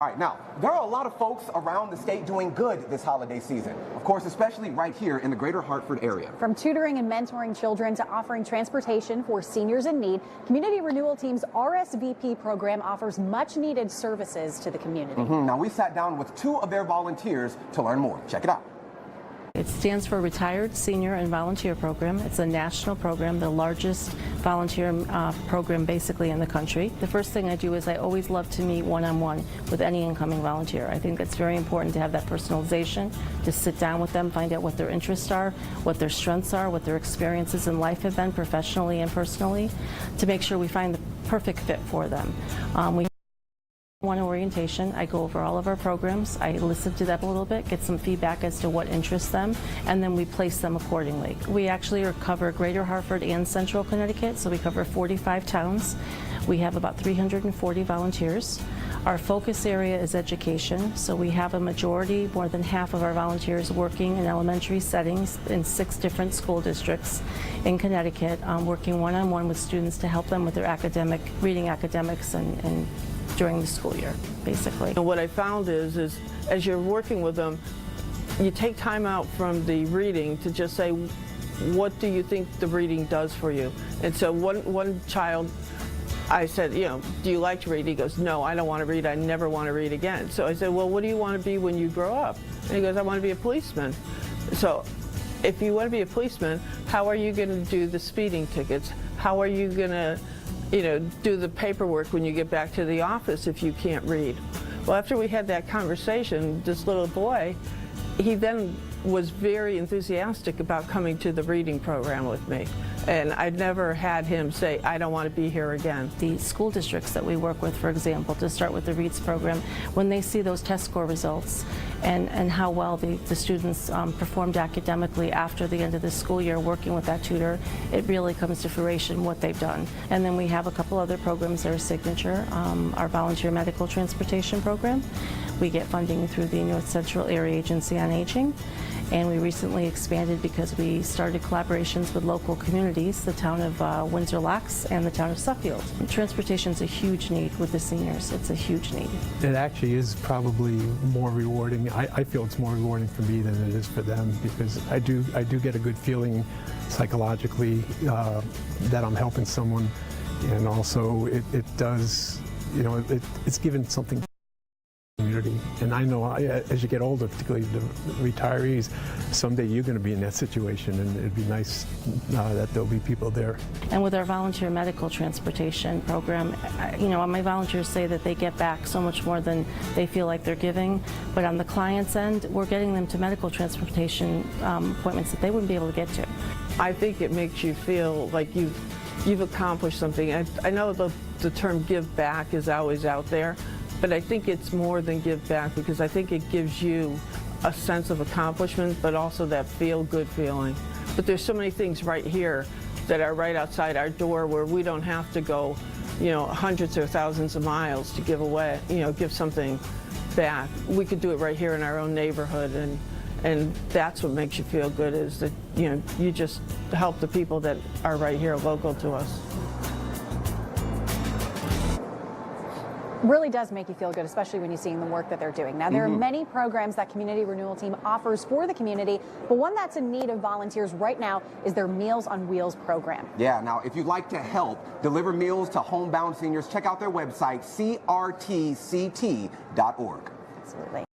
All right, now, there are a lot of folks around the state doing good this holiday season. Of course, especially right here in the greater Hartford area. From tutoring and mentoring children to offering transportation for seniors in need, Community Renewal Team's RSVP program offers much needed services to the community. Now, we sat down with two of their volunteers to learn more. Check it out. It stands for Retired Senior and Volunteer Program. It's a national program, the largest volunteer program basically in the country. The first thing I do is I always love to meet one-on-one with any incoming volunteer. I think it's very important to have that personalization, to sit down with them, find out what their interests are, what their strengths are, what their experiences in life have been professionally and personally, to make sure we find the perfect fit for them. One orientation, I go over all of our programs, I listen to them a little bit, get some feedback as to what interests them, and then we place them accordingly. We actually cover Greater Hartford and Central Connecticut, so we cover 45 towns. We have about 340 volunteers. Our focus area is education, so we have a majority, more than half of our volunteers working in elementary settings in 6 different school districts in Connecticut, working one-on-one with students to help them with their reading academics and during the school year, basically. And what I found is as you're working with them, you take time out from the reading to just say, what do you think the reading does for you? And so one child, I said, do you like to read? He goes, no, I don't want to read. I never want to read again. So I said, well, what do you want to be when you grow up? And he goes, I want to be a policeman. So if you want to be a policeman, how are you going to do the speeding tickets? How are you going to do the paperwork when you get back to the office if you can't read? Well, after we had that conversation, this little boy, he then was very enthusiastic about coming to the reading program with me. And I'd never had him say, I don't want to be here again. The school districts that we work with, for example, to start with the READS program, when they see those test score results and how well the students performed academically after the end of the school year working with that tutor, it really comes to fruition what they've done. And then we have a couple other programs that are signature, our volunteer medical transportation program. We get funding through the North Central Area Agency on Aging. And we recently expanded because we started collaborations with local communities, the town of Windsor Locks and the town of Suffield. Transportation is a huge need with the seniors. It's a huge need. It actually is probably more rewarding. I feel it's more rewarding for me than it is for them, because I do get a good feeling psychologically that I'm helping someone, and also it does, it's given something. And I know as you get older, particularly the retirees, someday you're going to be in that situation, and it'd be nice that there'll be people there. And with our volunteer medical transportation program, my volunteers say that they get back so much more than they feel like they're giving. But on the client's end, we're getting them to medical transportation appointments that they wouldn't be able to get to. I think it makes you feel like you've accomplished something. I know the term give back is always out there, but I think it's more than give back, because I think it gives you a sense of accomplishment, but also that feel-good feeling. But there's so many things right here that are right outside our door where we don't have to go, hundreds or thousands of miles to give away, give something back. We could do it right here in our own neighborhood, and that's what makes you feel good, is that, you just help the people that are right here local to us. Really does make you feel good, especially when you're seeing the work that they're doing. Now, there are many programs that Community Renewal Team offers for the community, but one that's in need of volunteers right now is their Meals on Wheels program. Yeah, now, if you'd like to help deliver meals to homebound seniors, check out their website, crtct.org. Absolutely.